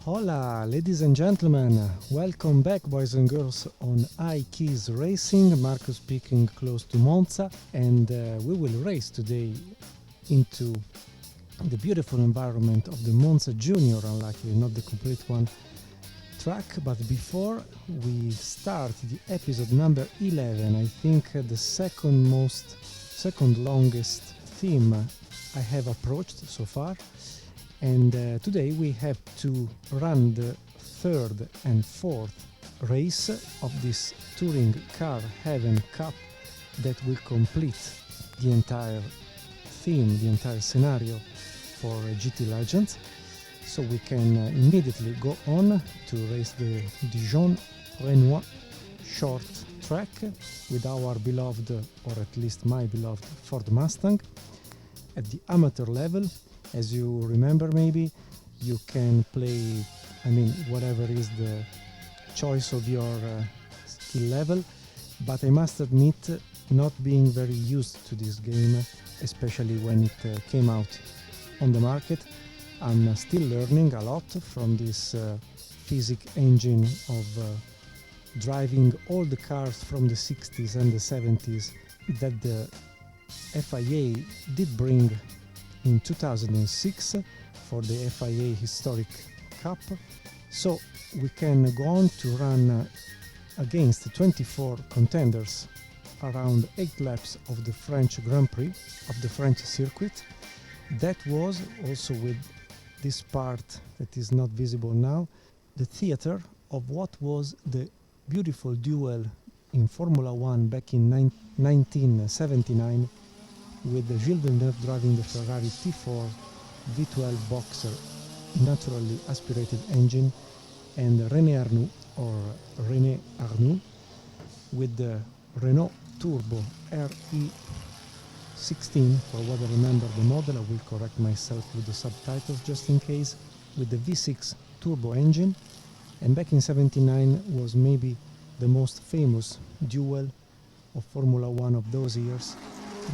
Hola, ladies and gentlemen, welcome back, boys and girls, on iKeysRacing. Marco speaking, close to Monza, and we will race today into the beautiful environment of the Monza Junior, unluckily not the complete one, track. But before we start the episode number 11, I think the second longest theme I have approached so far. And today we have to run the third and fourth race of this Touring Car Heaven Cup that will complete the entire theme, the entire scenario for GTLegends. So we can immediately go on to race the Dijon-Renoir short track with our beloved, or at least my beloved, Ford Mustang at the amateur level. As you remember, maybe you can play, whatever is the choice of your skill level, but I must admit, not being very used to this game, especially when it came out on the market. I'm still learning a lot from this physics engine of driving all the cars from the 60s and the 70s that the FIA did bring in 2006 for the FIA Historic Cup. So we can go on to run against 24 contenders around 8 laps of the French Grand Prix of the French circuit. That was also, with this part that is not visible now, the theater of what was the beautiful duel in Formula 1 back in 1979, with Gilles Villeneuve driving the Ferrari T4 V12 Boxer naturally aspirated engine, and René Arnoux with the Renault Turbo RE16, for what I remember the model. I will correct myself with the subtitles just in case, with the V6 turbo engine. And back in 79 was maybe the most famous duel of Formula 1 of those years,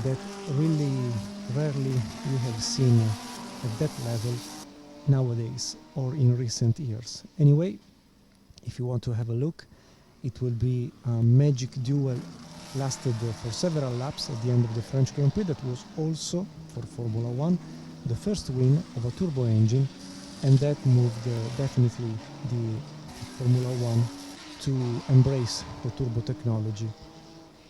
that really rarely we have seen at that level nowadays or in recent years. Anyway, if you want to have a look, it will be a magic duel, lasted for several laps at the end of the French Grand Prix. That was also, for Formula 1, the first win of a turbo engine, and that moved definitely the Formula 1 to embrace the turbo technology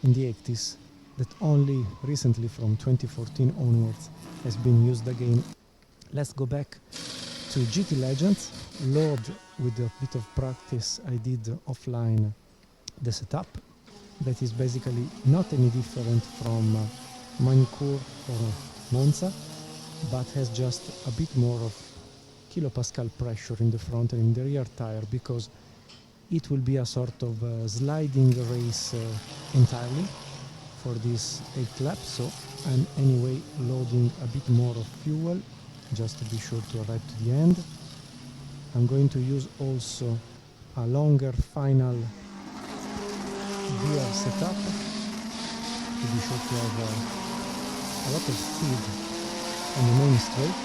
in the 80s, that only recently, from 2014 onwards, has been used again. Let's go back to GTLegends, load with a bit of practice I did offline the setup. That is basically not any different from Magny-Cours or Monza, but has just a bit more of kilopascal pressure in the front and in the rear tire, because it will be a sort of sliding race entirely for these 8 laps. So I'm anyway loading a bit more of fuel just to be sure to arrive to the end. I'm going to use also a longer final gear setup to be sure to have a lot of speed on the main straight,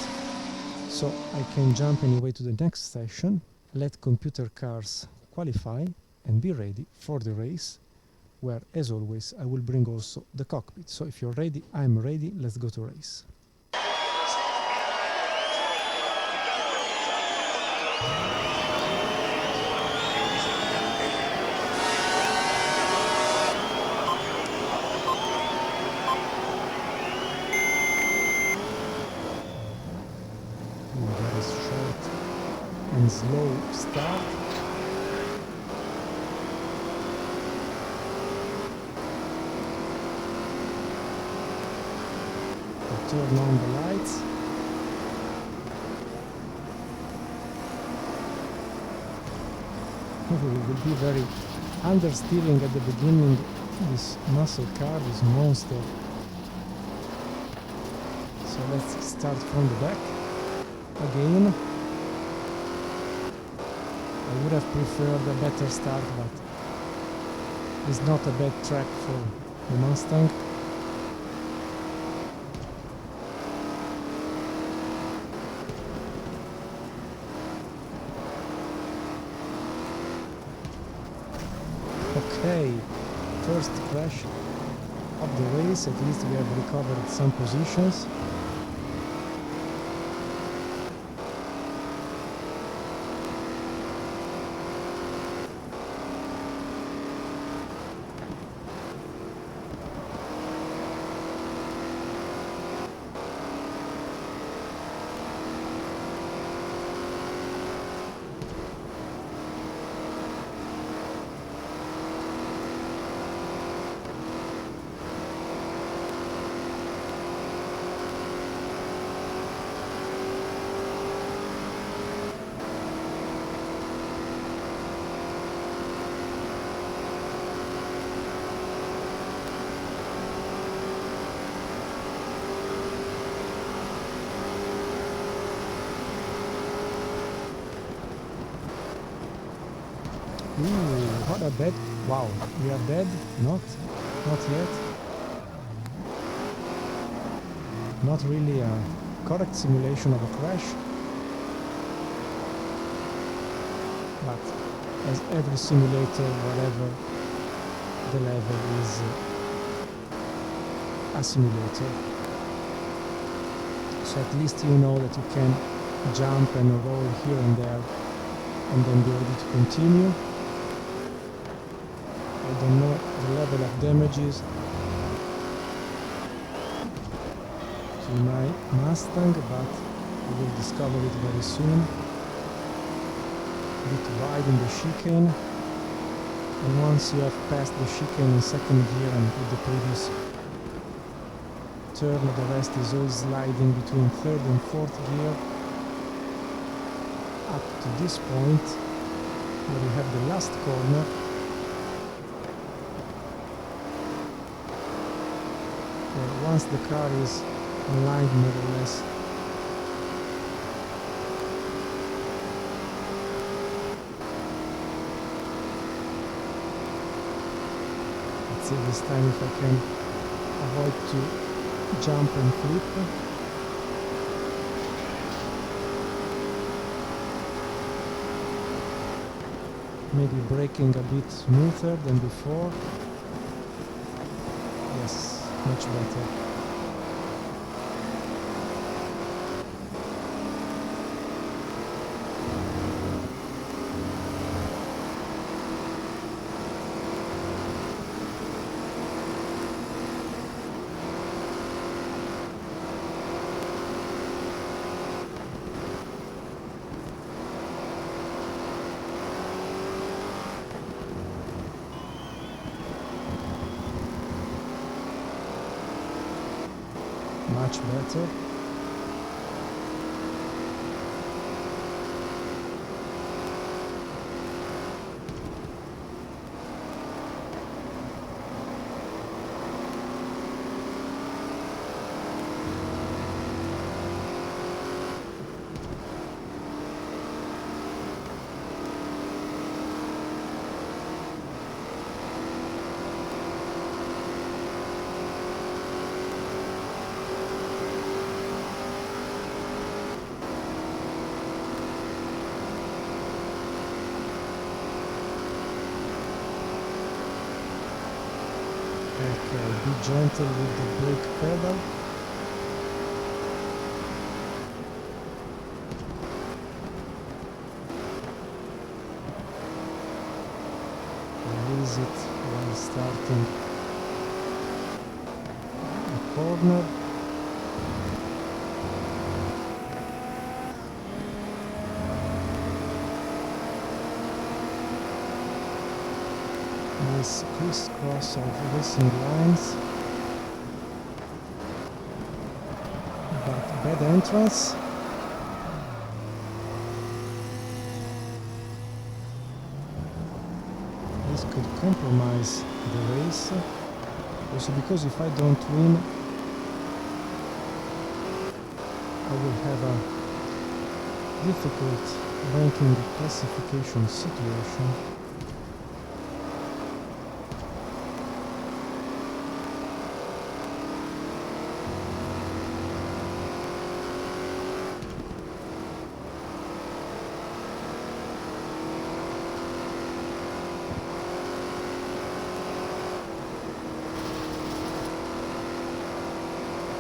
so I can jump anyway to the next session, let computer cars qualify and be ready for the race, where, as always, I will bring also the cockpit. So if you're ready, I'm ready, let's go to race. Very short and slow start. Turn on the lights. We will be very understeering at the beginning, this muscle car, this monster. So let's start from the back again. I would have preferred a better start, but it's not a bad track for the Mustang. first crash of the race. At least we have recovered some positions. Ooh, what a bad... Wow, we are dead? Not yet. Not really a correct simulation of a crash. But as every simulator, whatever the level is a simulator. So at least you know that you can jump and roll here and there and then be ready to continue. I don't know the level of damages to my Mustang, but we will discover it very soon. A bit wide in the chicane, and once you have passed the chicane in second gear and with the previous turn, the rest is all sliding between third and fourth gear up to this point where we have the last corner. Once the car is aligned more or less, let's see this time if I can avoid to jump and flip. Maybe braking a bit smoother than before. Yes, much better. Much better. Okay, be gentle with the brake pedal. Release it while starting a corner. Nice crisscross of racing lines, but bad entrance. This could compromise the race, also because if I don't win, I will have a difficult ranking classification situation.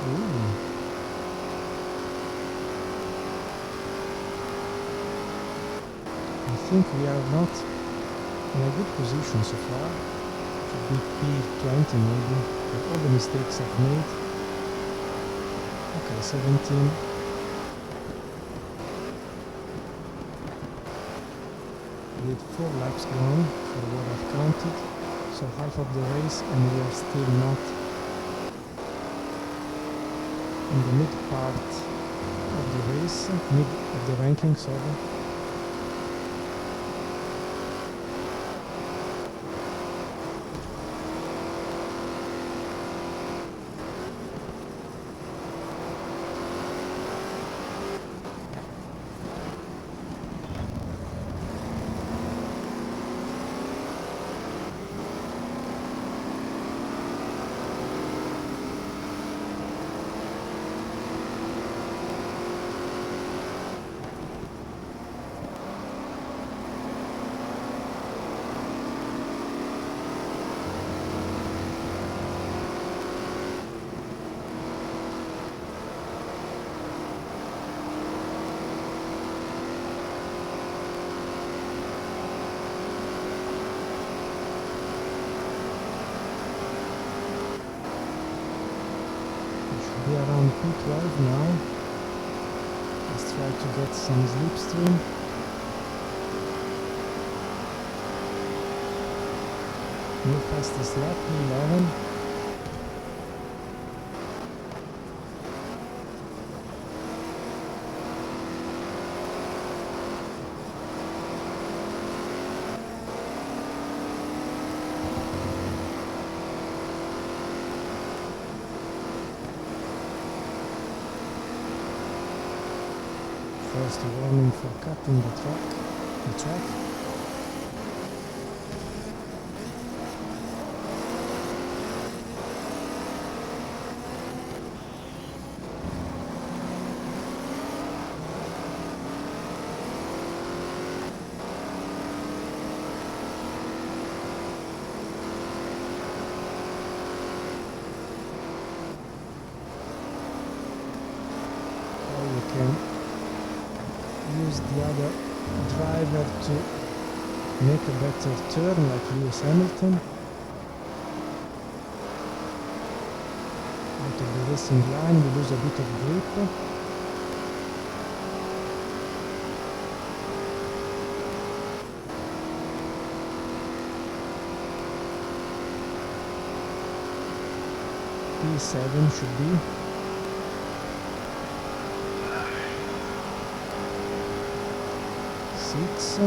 Ooh. I think we are not in a good position so far. Should be P20 maybe, with all the mistakes I've made. Okay, 17. With 4 laps gone for what I've counted. So half of the race and we are still not in the mid part of the race, mid of the ranking, sorry. We are around P12 now. Let's try to get some slipstream. New fastest lap, 11. First warning for cutting the track. Or you can use the other driver to make a better turn like Lewis Hamilton. Out of the racing line we lose a bit of grip. P7 should be. Six.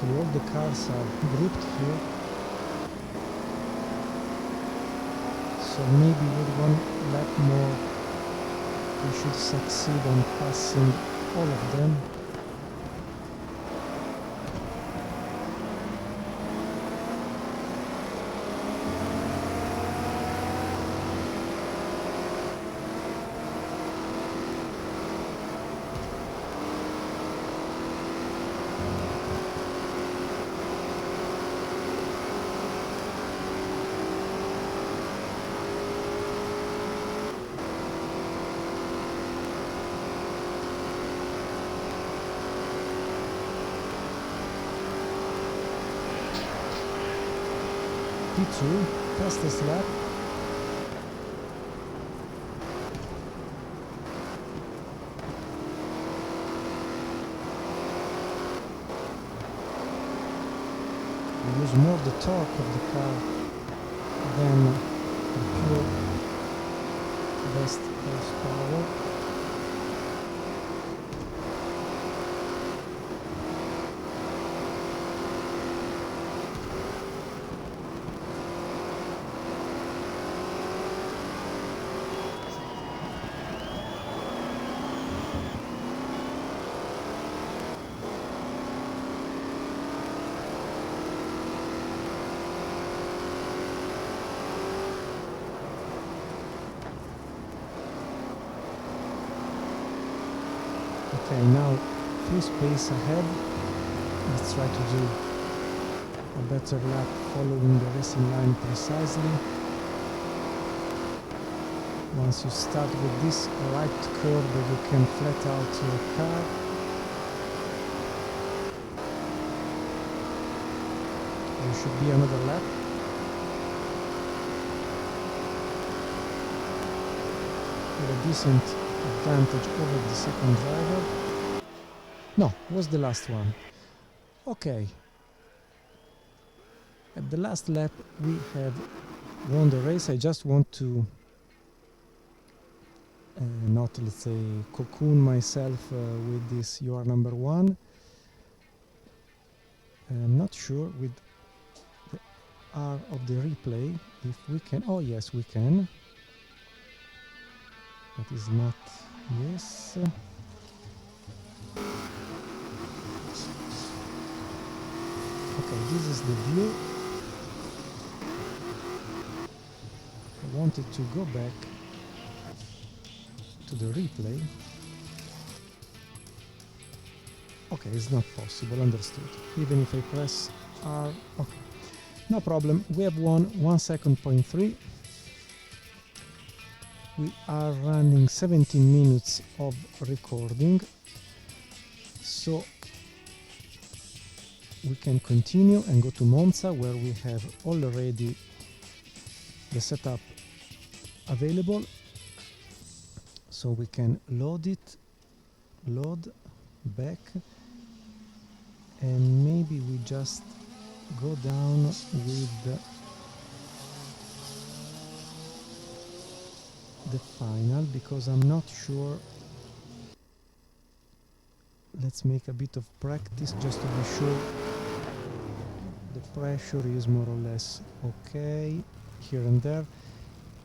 All the cars are grouped here, so maybe with one lap more we should succeed on passing all of them. P2, fastest lap. We use more the torque of the car than the pure best horsepower. Okay, now full space ahead. Let's try to do a better lap following the racing line precisely. Once you start with this right curve, you can flat out your car. There should be another lap. With a decent advantage over the second driver. No, was the last one. Okay. At the last lap we have won the race. I just want to not, let's say, cocoon myself with this "you are number one." I'm not sure with the R of the replay if we can. Oh yes, we can. That is not yes. Okay, this is the view. I wanted to go back to the replay. Okay, it's not possible, understood. Even if I press R, okay. No problem, we have won 1 second, 0.3. We are running 17 minutes of recording, so we can continue and go to Monza, where we have already the setup available, so we can load it, load back, and maybe we just go down with the final, because I'm not sure. Let's make a bit of practice just to be sure the pressure is more or less okay here and there.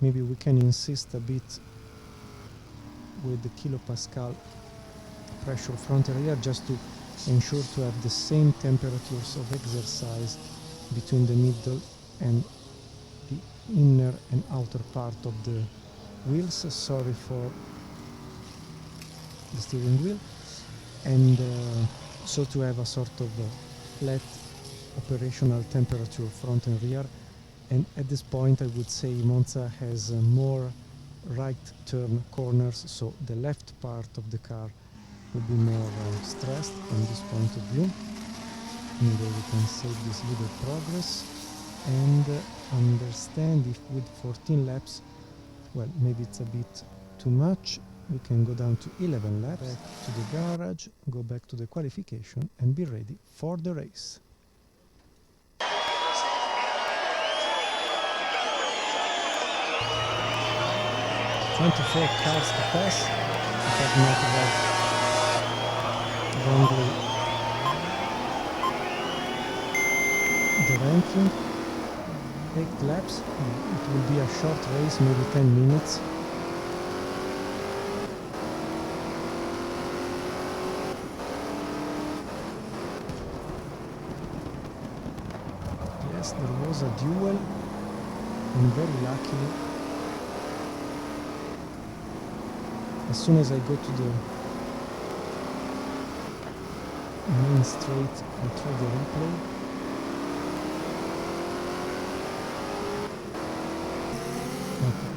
Maybe we can insist a bit with the kilopascal pressure front and rear, just to ensure to have the same temperatures of exercise between the middle and the inner and outer part of the wheels. Sorry for the steering wheel. And so to have a sort of flat operational temperature front and rear. And at this point I would say Monza has more right turn corners, so the left part of the car will be more stressed from this point of view. Maybe we can save this little progress and understand if with 14 laps, well, maybe it's a bit too much. We can go down to 11 laps, back to the garage, go back to the qualification and be ready for the race. 24 cars to pass. I have not read wrongly the ranking. 8 laps. It will be a short race, maybe 10 minutes. Yes, there was a duel, and very luckily, as soon as I go to the main straight, I try the replay. Okay.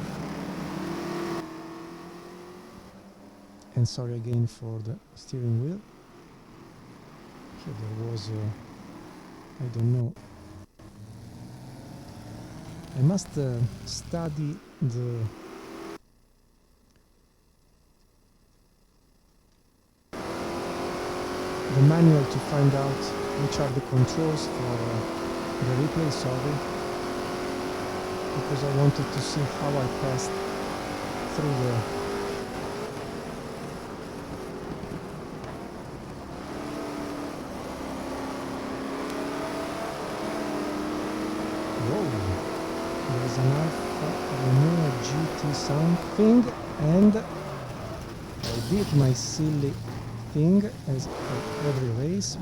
And sorry again for the steering wheel. Here there was I don't know. I must study the manual to find out which are the controls for the replay, sorry, because I wanted to see how I passed through the there's an Alfa Romeo GT something, and I did my silly thing as every race.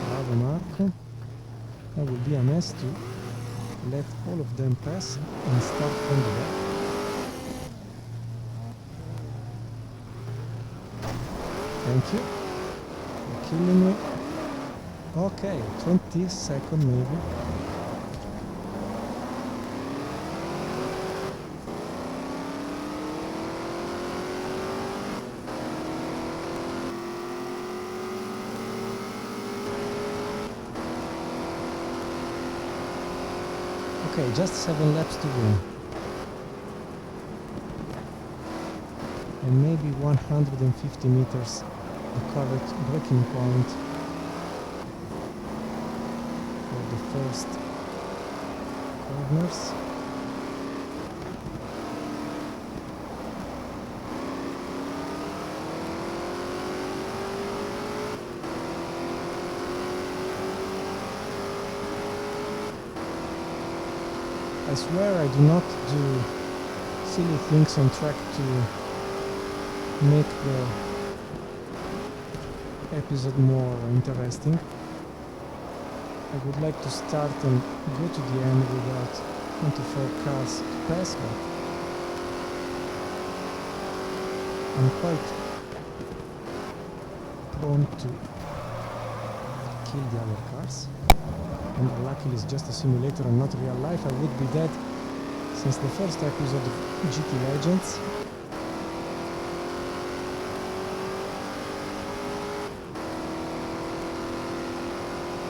Bravo Marco. That would be a mess to let all of them pass and start from the back. Thank you. You're killing me. Okay, 20 seconds maybe. Okay, just 7 laps to win. And maybe 150 meters the correct braking point for the first corners. I swear I do not do silly things on track to make the episode more interesting. I would like to start and go to the end without 24 cars to pass, but I'm quite prone to kill the other cars. And luckily it's just a simulator and not real life. I would be dead since the first episode of GTLegends.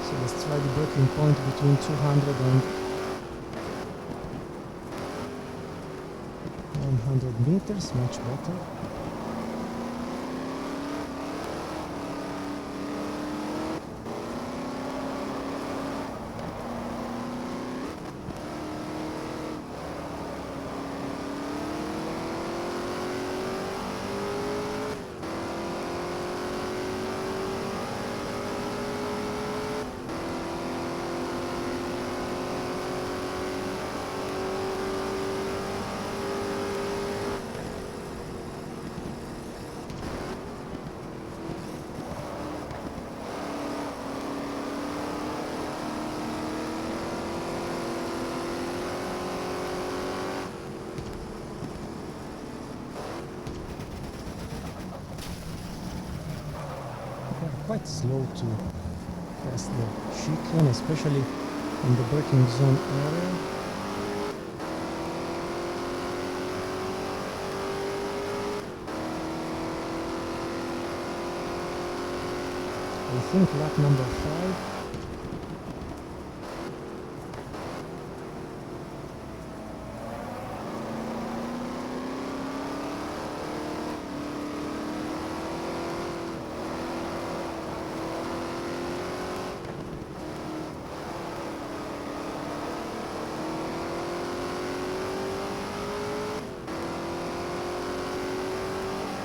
So let's try the braking point between 200 and 100 meters, much better. Quite slow to pass the chicane, especially in the braking zone area. I think lap number 5.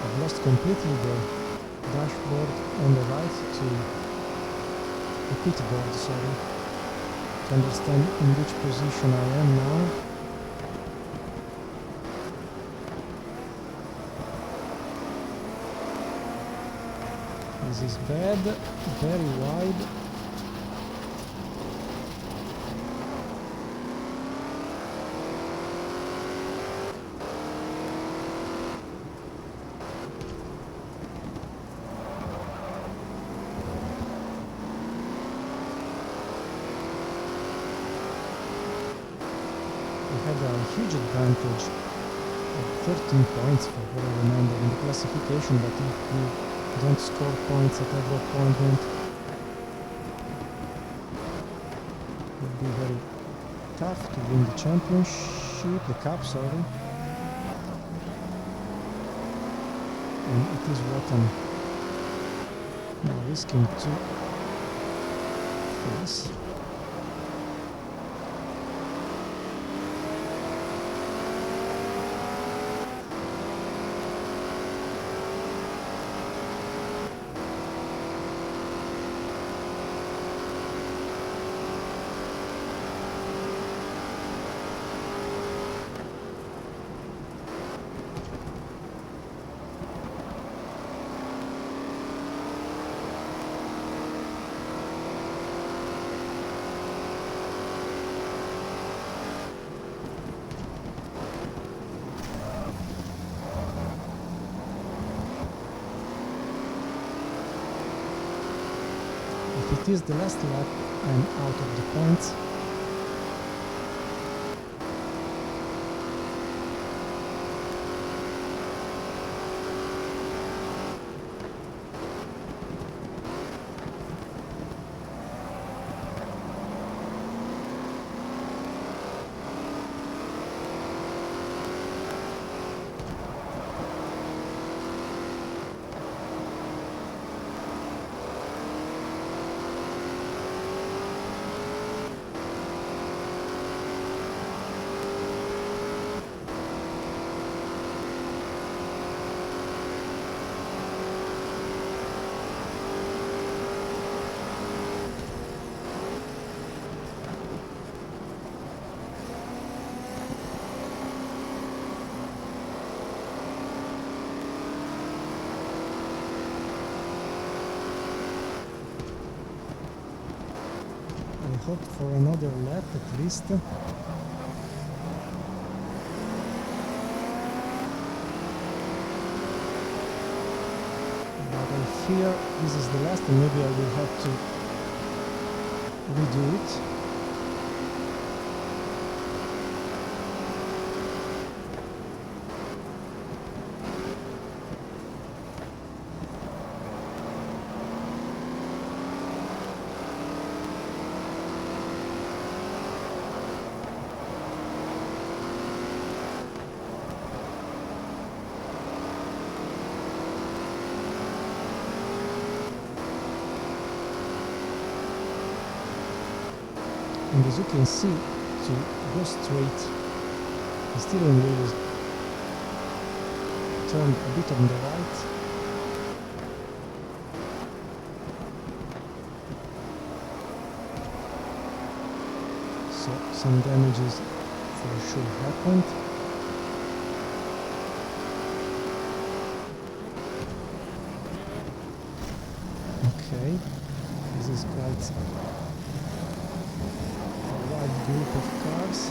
I've lost completely the dashboard on the right to the pit board, sorry, to understand in which position I am now. This is bad, very wide. Had a huge advantage of 13 points for what I remember in the classification, but if we don't score points at every appointment, it would be very tough to win the championship, the cup, sorry. And it is what I'm now risking to face. it is the last lap, I'm out of the points. I hope for another lap at least. But I fear this is the last and maybe I will have to redo it. And as you can see, to go straight, the steering wheel is turned a bit on the right. So some damages for sure happened. Okay, this is quite group of cars.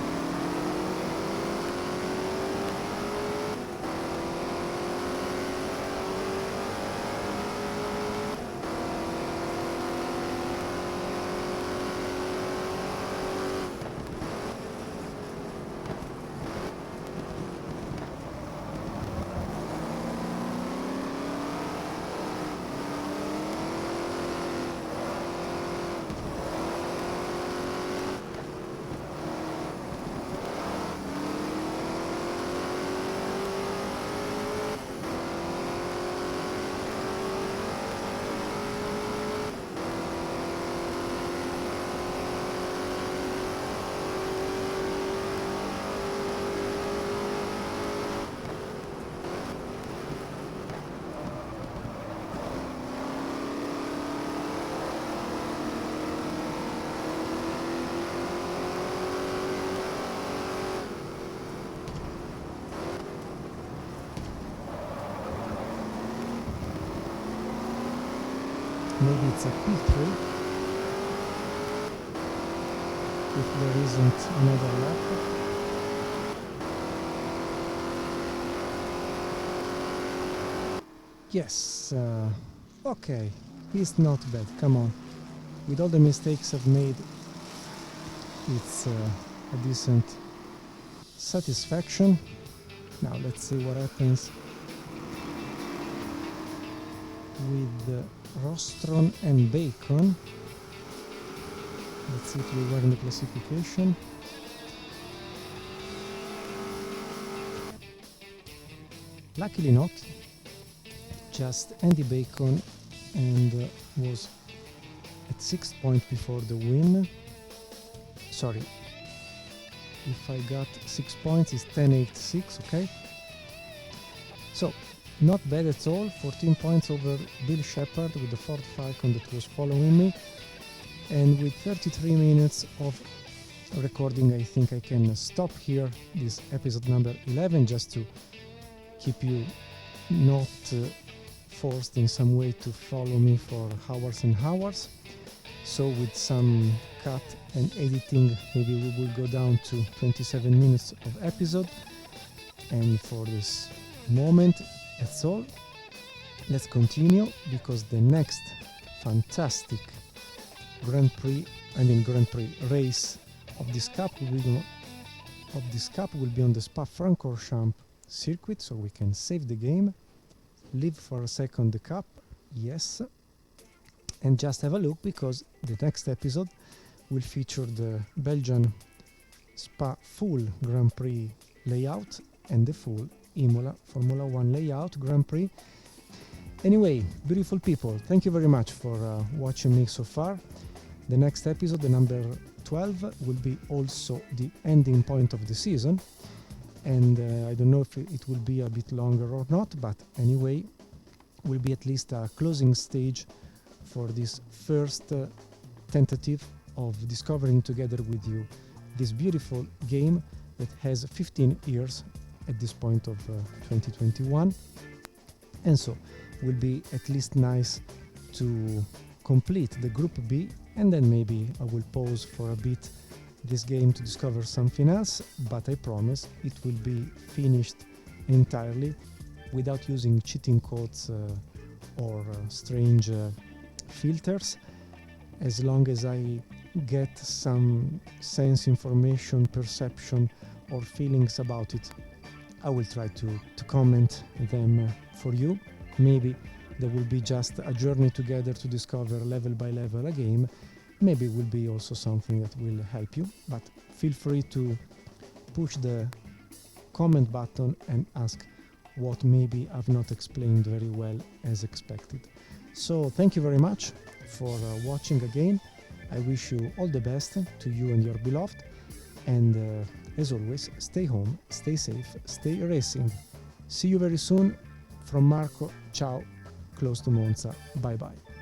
Maybe it's a P3 if there isn't another lap. Yes, okay, it's not bad, come on. With all the mistakes I've made, it's a decent satisfaction. Now let's see what happens with Rostron and Bacon. Let's see if we were in the classification. Luckily not, just Andy Bacon, and was at 6th point before the win. Sorry, if I got 6 points it's 10.86, okay? So not bad at all, 14 points over Bill Shepard with the Ford Falcon that was following me, and with 33 minutes of recording I think I can stop here this episode number 11, just to keep you not forced in some way to follow me for hours and hours. So with some cut and editing maybe we will go down to 27 minutes of episode, and for this moment that's all. Let's continue, because the next fantastic Grand Prix race of this cup will be on the Spa-Francorchamps circuit, so we can save the game, leave for a second the cup, yes, and just have a look, because the next episode will feature the Belgian Spa full Grand Prix layout and the full Imola Formula 1 layout Grand Prix. Anyway, beautiful people, thank you very much for watching me so far. The next episode, the number 12, will be also the ending point of the season, and I don't know if it will be a bit longer or not, but anyway, will be at least a closing stage for this first tentative of discovering together with you this beautiful game that has 15 years at this point of 2021, and so will be at least nice to complete the Group B, and then maybe I will pause for a bit this game to discover something else, but I promise it will be finished entirely without using cheating codes or strange filters. As long as I get some sense, information, perception or feelings about it, I will try to comment them for you. Maybe there will be just a journey together to discover level by level a game. Maybe it will be also something that will help you, but feel free to push the comment button and ask what maybe I've not explained very well as expected. So thank you very much for watching again. I wish you all the best to you and your beloved, and as always, stay home, stay safe, stay racing. See you very soon. From Marco, ciao, close to Monza, bye bye.